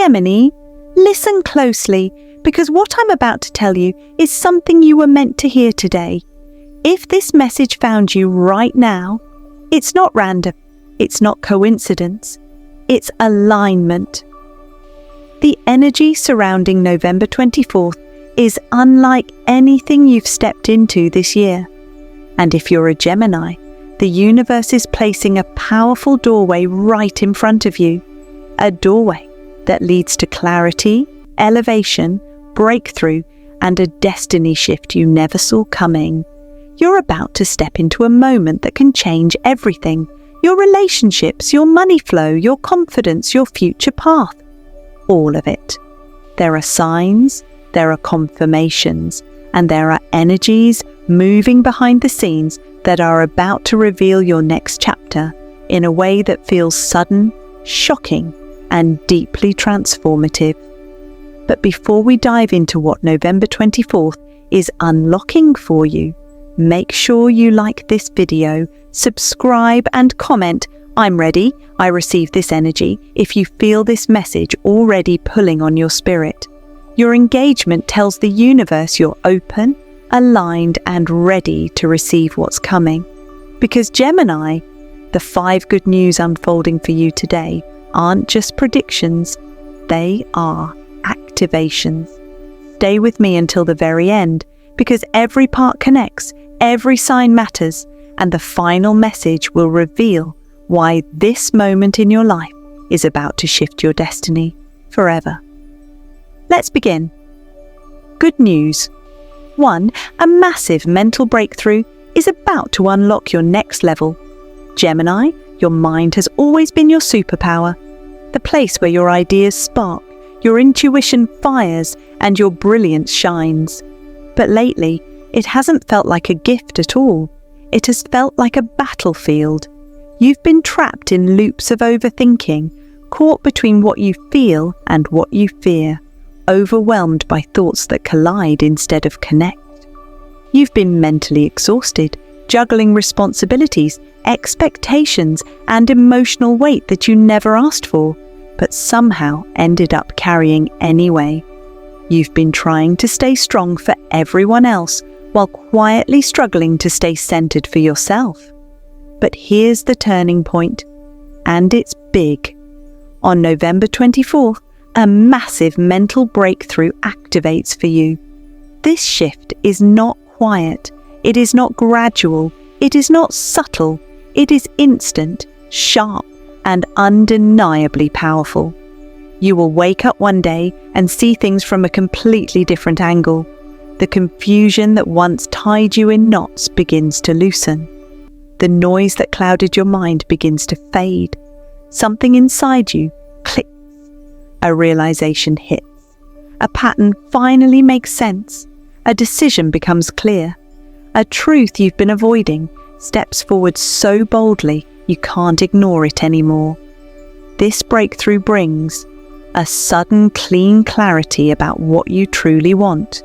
Gemini, listen closely, because what I'm about to tell you is something you were meant to hear today. If this message found you right now, it's not random, it's not coincidence, it's alignment. The energy surrounding November 24th is unlike anything you've stepped into this year. And if you're a Gemini, the universe is placing a powerful doorway right in front of you. A doorway that leads to clarity, elevation, breakthrough, and a destiny shift you never saw coming. You're about to step into a moment that can change everything. Your relationships, your money flow, your confidence, your future path. All of it. There are signs, there are confirmations, and there are energies moving behind the scenes that are about to reveal your next chapter in a way that feels sudden, shocking, and deeply transformative. But before we dive into what November 24th is unlocking for you, make sure you like this video, subscribe and comment, "I'm ready, I receive this energy," if you feel this message already pulling on your spirit. Your engagement tells the universe you're open, aligned and ready to receive what's coming. Because Gemini, the 5 good news unfolding for you today aren't just predictions, they are activations. Stay with me until the very end, because every part connects, every sign matters, and the final message will reveal why this moment in your life is about to shift your destiny forever. Let's begin. Good news. 1. A massive mental breakthrough is about to unlock your next level. Gemini, your mind has always been your superpower, the place where your ideas spark, your intuition fires, and your brilliance shines. But lately, it hasn't felt like a gift at all. It has felt like a battlefield. You've been trapped in loops of overthinking, caught between what you feel and what you fear, overwhelmed by thoughts that collide instead of connect. You've been mentally exhausted, juggling responsibilities, expectations, and emotional weight that you never asked for, but somehow ended up carrying anyway. You've been trying to stay strong for everyone else while quietly struggling to stay centered for yourself. But here's the turning point, and it's big. On November 24th, a massive mental breakthrough activates for you. This shift is not quiet, it is not gradual, it is not subtle, it is instant, sharp, and undeniably powerful. You will wake up one day and see things from a completely different angle. The confusion that once tied you in knots begins to loosen. The noise that clouded your mind begins to fade. Something inside you clicks. A realization hits. A pattern finally makes sense. A decision becomes clear. A truth you've been avoiding steps forward so boldly you can't ignore it anymore. This breakthrough brings a sudden clean clarity about what you truly want,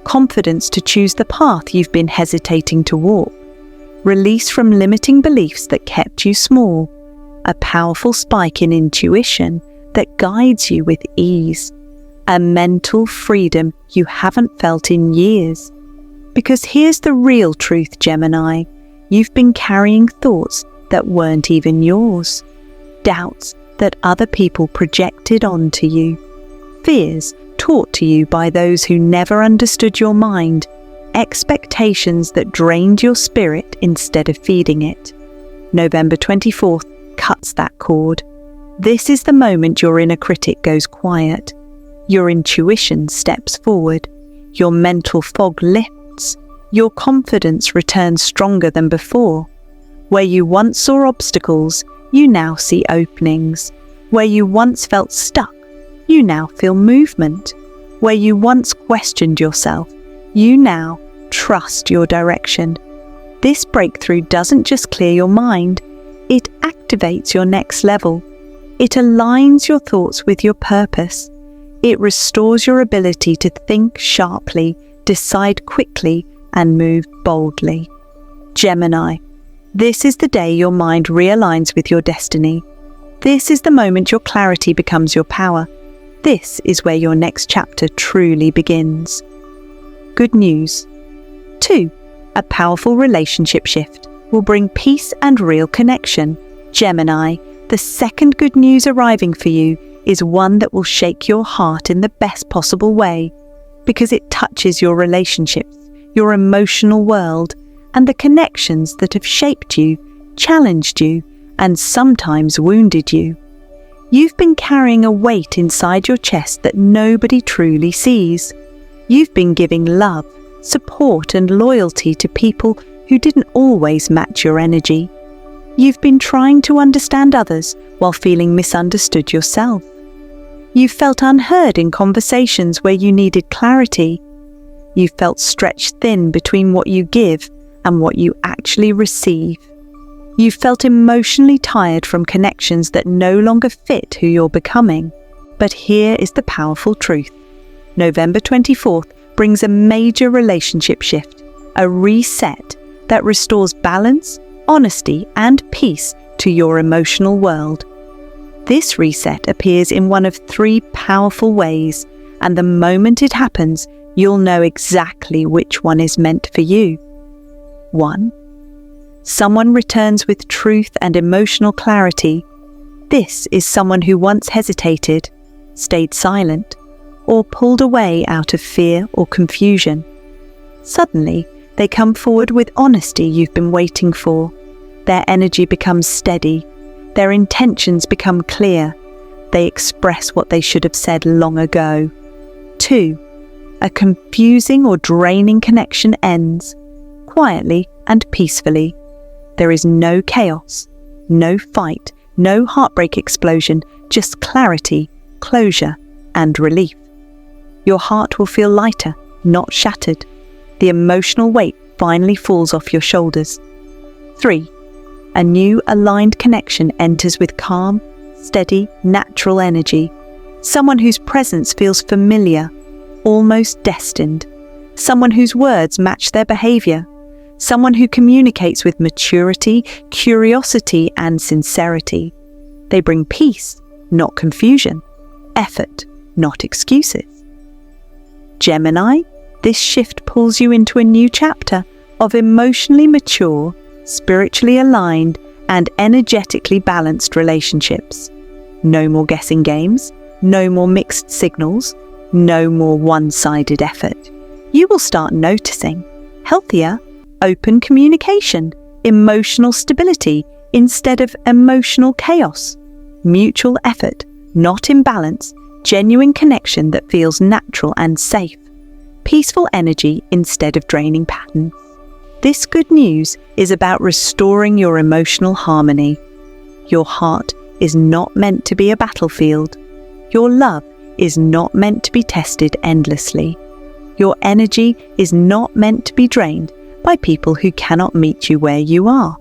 confidence to choose the path you've been hesitating to walk, release from limiting beliefs that kept you small, a powerful spike in intuition that guides you with ease, a mental freedom you haven't felt in years. Because here's the real truth, Gemini, you've been carrying thoughts that weren't even yours, doubts that other people projected onto you, fears taught to you by those who never understood your mind, expectations that drained your spirit instead of feeding it. November 24th cuts that cord. This is the moment your inner critic goes quiet. Your intuition steps forward. Your mental fog lifts. Your confidence returns stronger than before. Where you once saw obstacles, you now see openings. Where you once felt stuck, you now feel movement. Where you once questioned yourself, you now trust your direction. This breakthrough doesn't just clear your mind, it activates your next level. It aligns your thoughts with your purpose. It restores your ability to think sharply, decide quickly, and move boldly. Gemini, this is the day your mind realigns with your destiny. This is the moment your clarity becomes your power. This is where your next chapter truly begins. Good news. 2. A powerful relationship shift will bring peace and real connection. Gemini, the second good news arriving for you is one that will shake your heart in the best possible way, because it touches your relationships, your emotional world, and the connections that have shaped you, challenged you, and sometimes wounded you. You've been carrying a weight inside your chest that nobody truly sees. You've been giving love, support, and loyalty to people who didn't always match your energy. You've been trying to understand others while feeling misunderstood yourself. You've felt unheard in conversations where you needed clarity. You've felt stretched thin between what you give and what you actually receive. You've felt emotionally tired from connections that no longer fit who you're becoming. But here is the powerful truth. November 24th brings a major relationship shift, a reset that restores balance, honesty, and peace to your emotional world. This reset appears in one of 3 powerful ways, and the moment it happens, you'll know exactly which one is meant for you. 1. Someone returns with truth and emotional clarity. This is someone who once hesitated, stayed silent, or pulled away out of fear or confusion. Suddenly, they come forward with honesty you've been waiting for. Their energy becomes steady. Their intentions become clear. They express what they should have said long ago. 2. A confusing or draining connection ends, quietly and peacefully. There is no chaos, no fight, no heartbreak explosion, just clarity, closure, and relief. Your heart will feel lighter, not shattered. The emotional weight finally falls off your shoulders. 3. A new aligned connection enters with calm, steady, natural energy. Someone whose presence feels familiar, almost destined. Someone whose words match their behavior. Someone who communicates with maturity, curiosity, and sincerity. They bring peace, not confusion. Effort, not excuses. Gemini, this shift pulls you into a new chapter of emotionally mature, spiritually aligned, and energetically balanced relationships. No more guessing games, no more mixed signals, no more one-sided effort. You will start noticing healthier, open communication, emotional stability instead of emotional chaos, mutual effort, not imbalance, genuine connection that feels natural and safe, peaceful energy instead of draining patterns. This good news is about restoring your emotional harmony. Your heart is not meant to be a battlefield. Your love is not meant to be tested endlessly. Your energy is not meant to be drained by people who cannot meet you where you are.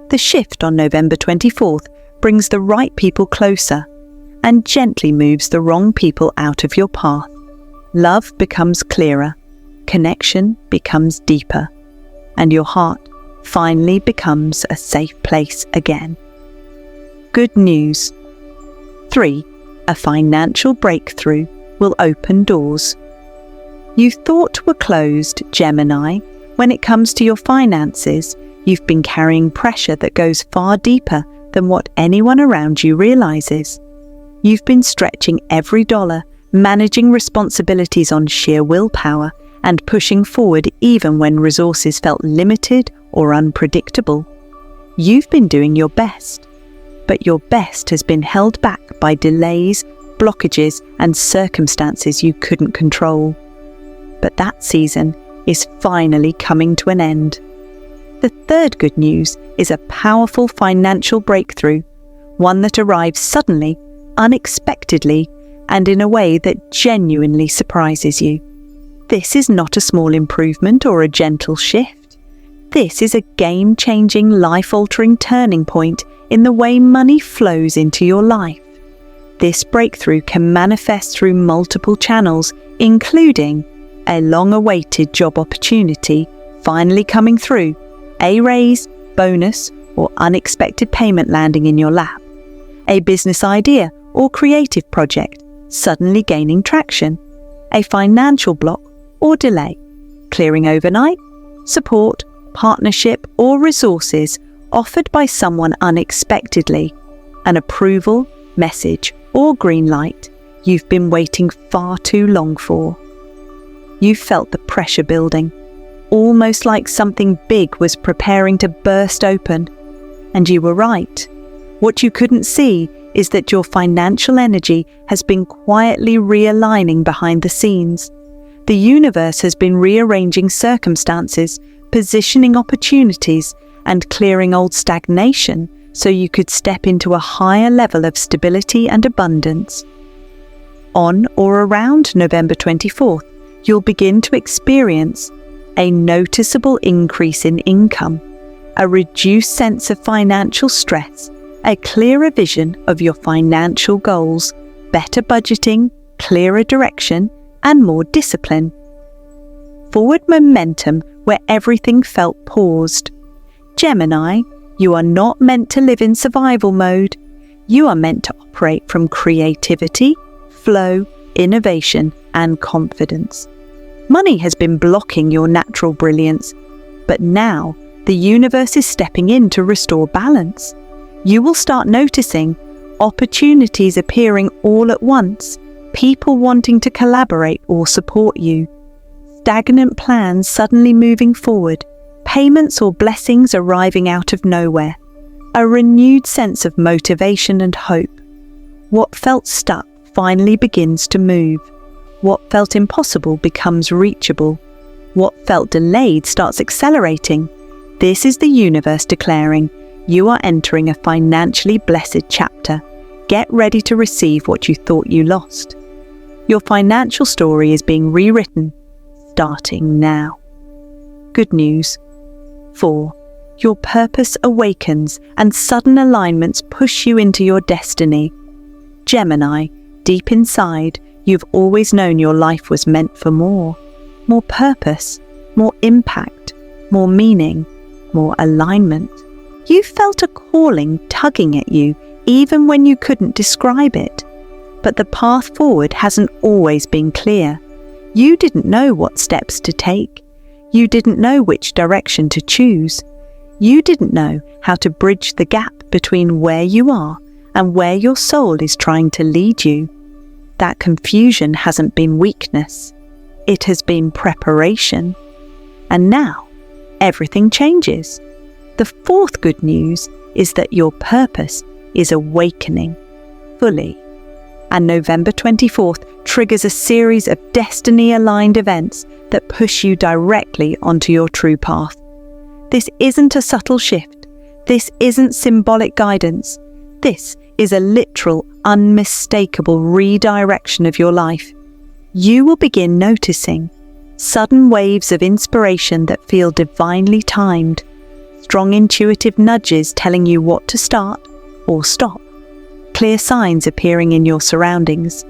The shift on November 24th brings the right people closer and gently moves the wrong people out of your path. Love becomes clearer, connection becomes deeper, and your heart finally becomes a safe place again. Good news. 3. A financial breakthrough will open doors. You thought were closed, Gemini. When it comes to your finances, you've been carrying pressure that goes far deeper than what anyone around you realizes. You've been stretching every dollar, managing responsibilities on sheer willpower, and pushing forward even when resources felt limited or unpredictable. You've been doing your best, but your best has been held back by delays, blockages, and circumstances you couldn't control. But that season is finally coming to an end. The third good news is a powerful financial breakthrough, one that arrives suddenly, unexpectedly, and in a way that genuinely surprises you. This is not a small improvement or a gentle shift. This is a game-changing, life-altering turning point in the way money flows into your life. This breakthrough can manifest through multiple channels, including a long-awaited job opportunity finally coming through, a raise, bonus, or unexpected payment landing in your lap, a business idea or creative project suddenly gaining traction, a financial block or delay, clearing overnight, support, partnership or resources offered by someone unexpectedly, an approval, message or green light you've been waiting far too long for. You felt the pressure building, almost like something big was preparing to burst open. And you were right. What you couldn't see is that your financial energy has been quietly realigning behind the scenes. The universe has been rearranging circumstances, positioning opportunities, and clearing old stagnation so you could step into a higher level of stability and abundance. On or around November 24th, you'll begin to experience a noticeable increase in income, a reduced sense of financial stress, a clearer vision of your financial goals, better budgeting, clearer direction, and more discipline. Forward momentum where everything felt paused. Gemini, you are not meant to live in survival mode. You are meant to operate from creativity, flow, innovation, and confidence. Money has been blocking your natural brilliance, but now the universe is stepping in to restore balance. You will start noticing opportunities appearing all at once, people wanting to collaborate or support you, stagnant plans suddenly moving forward, payments or blessings arriving out of nowhere, a renewed sense of motivation and hope. What felt stuck finally begins to move. What felt impossible becomes reachable. What felt delayed starts accelerating. This is the universe declaring, you are entering a financially blessed chapter. Get ready to receive what you thought you lost. Your financial story is being rewritten, starting now. Good news. 4. Your purpose awakens and sudden alignments push you into your destiny. Gemini, deep inside, you've always known your life was meant for more purpose, more impact, more meaning, more alignment. You felt a calling tugging at you even when you couldn't describe it. But the path forward hasn't always been clear. You didn't know what steps to take. You didn't know which direction to choose. You didn't know how to bridge the gap between where you are and where your soul is trying to lead you. That confusion hasn't been weakness. It has been preparation. And now, everything changes. The fourth good news is that your purpose is awakening fully. And November 24th triggers a series of destiny-aligned events that push you directly onto your true path. This isn't a subtle shift. This isn't symbolic guidance. This is a literal, unmistakable redirection of your life. You will begin noticing sudden waves of inspiration that feel divinely timed, strong intuitive nudges telling you what to start or stop, clear signs appearing in your surroundings,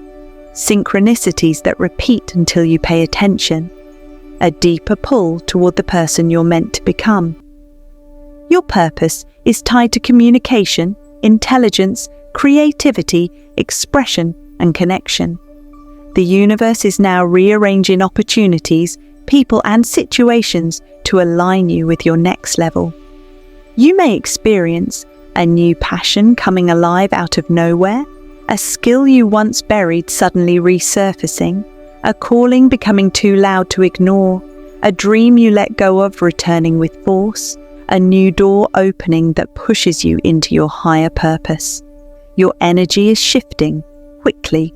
synchronicities that repeat until you pay attention, a deeper pull toward the person you're meant to become. Your purpose is tied to communication, intelligence, creativity, expression, and connection. The universe is now rearranging opportunities, people, and situations to align you with your next level. You may experience a new passion coming alive out of nowhere, a skill you once buried suddenly resurfacing, a calling becoming too loud to ignore, a dream you let go of returning with force, a new door opening that pushes you into your higher purpose. Your energy is shifting quickly.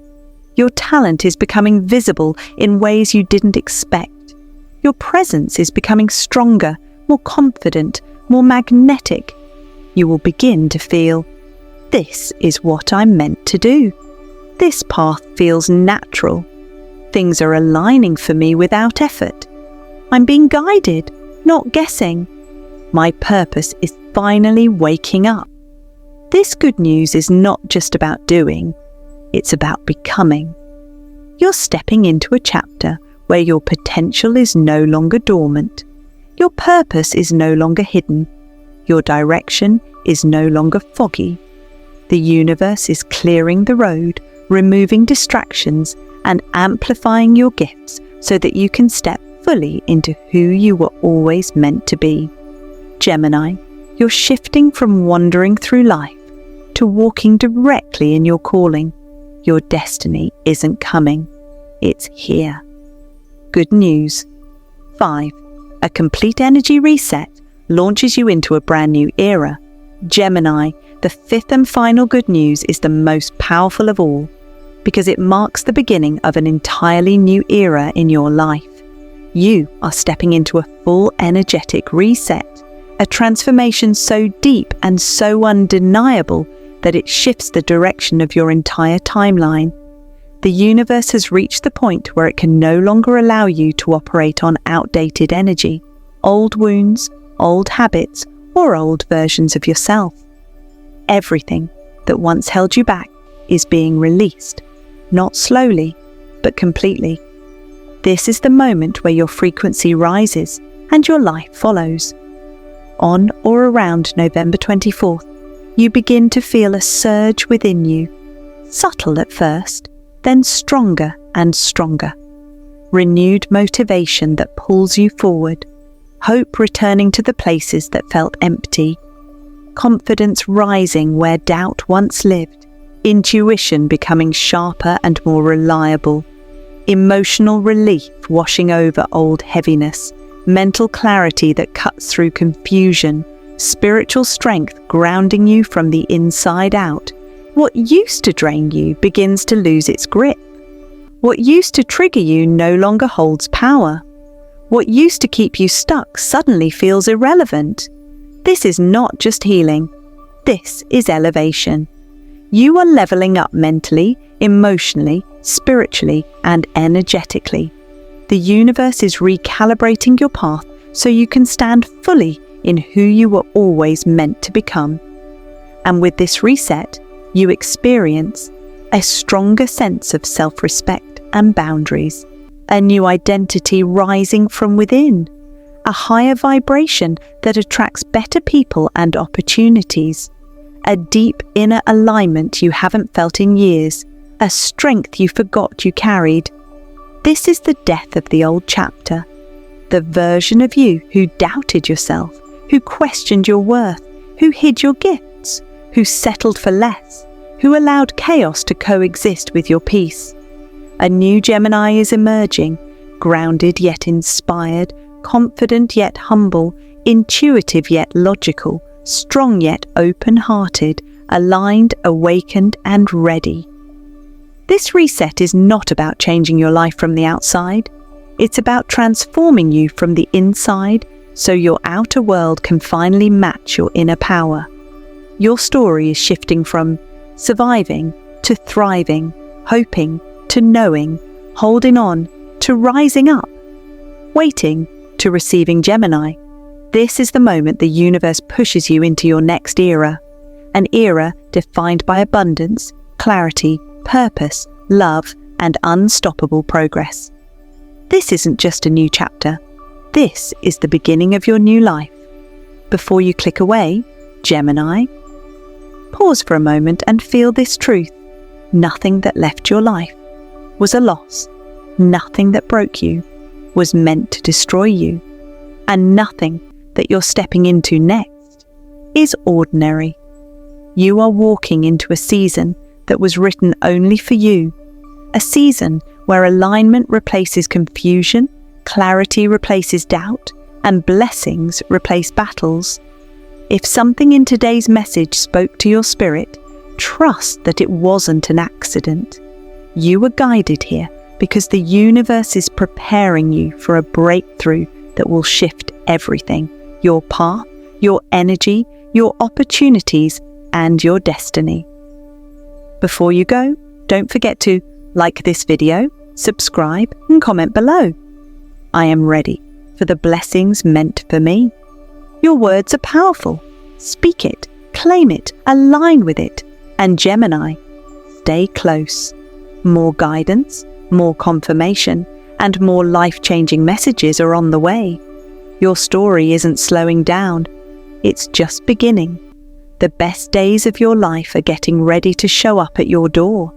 Your talent is becoming visible in ways you didn't expect. Your presence is becoming stronger, more confident, more magnetic. You will begin to feel, this is what I'm meant to do. This path feels natural. Things are aligning for me without effort. I'm being guided, not guessing. My purpose is finally waking up. This good news is not just about doing, it's about becoming. You're stepping into a chapter where your potential is no longer dormant. Your purpose is no longer hidden. Your direction is no longer foggy. The universe is clearing the road, removing distractions and amplifying your gifts so that you can step fully into who you were always meant to be. Gemini, you're shifting from wandering through life to walking directly in your calling. Your destiny isn't coming, it's here. Good news. 5. A complete energy reset launches you into a brand new era. Gemini, the 5th and final good news is the most powerful of all because it marks the beginning of an entirely new era in your life. You are stepping into a full energetic reset, a transformation so deep and so undeniable that it shifts the direction of your entire timeline. The universe has reached the point where it can no longer allow you to operate on outdated energy, old wounds, old habits, or old versions of yourself. Everything that once held you back is being released, not slowly, but completely. This is the moment where your frequency rises and your life follows. On or around November 24th, you begin to feel a surge within you, subtle at first, then stronger and stronger. Renewed motivation that pulls you forward, hope returning to the places that felt empty, confidence rising where doubt once lived, intuition becoming sharper and more reliable, emotional relief washing over old heaviness, mental clarity that cuts through confusion, spiritual strength grounding you from the inside out. What used to drain you begins to lose its grip. What used to trigger you no longer holds power. What used to keep you stuck suddenly feels irrelevant. This is not just healing. This is elevation. You are leveling up mentally, emotionally, spiritually, and energetically. The universe is recalibrating your path so you can stand fully in who you were always meant to become. And with this reset, you experience a stronger sense of self-respect and boundaries, a new identity rising from within, a higher vibration that attracts better people and opportunities, a deep inner alignment you haven't felt in years, a strength you forgot you carried. This is the death of the old chapter, the version of you who doubted yourself, who questioned your worth, who hid your gifts, who settled for less, who allowed chaos to coexist with your peace. A new Gemini is emerging, grounded yet inspired, confident yet humble, intuitive yet logical, strong yet open-hearted, aligned, awakened, and ready. This reset is not about changing your life from the outside. It's about transforming you from the inside so your outer world can finally match your inner power. Your story is shifting from surviving to thriving, hoping to knowing, holding on to rising up, waiting to receiving. Gemini. This is the moment the universe pushes you into your next era, an era defined by abundance, clarity, purpose, love, and unstoppable progress. This isn't just a new chapter. This is the beginning of your new life. Before you click away, Gemini, pause for a moment and feel this truth. Nothing that left your life was a loss. Nothing that broke you was meant to destroy you. And nothing that you're stepping into next is ordinary. You are walking into a season that was written only for you. A season where alignment replaces confusion, clarity replaces doubt, and blessings replace battles. If something in today's message spoke to your spirit, trust that it wasn't an accident. You were guided here because the universe is preparing you for a breakthrough that will shift everything: your path, your energy, your opportunities, and your destiny. Before you go, don't forget to like this video, subscribe, and comment below. I am ready for the blessings meant for me. Your words are powerful. Speak it, claim it, align with it. And Gemini, stay close. More guidance, more confirmation, and more life-changing messages are on the way. Your story isn't slowing down. It's just beginning. The best days of your life are getting ready to show up at your door.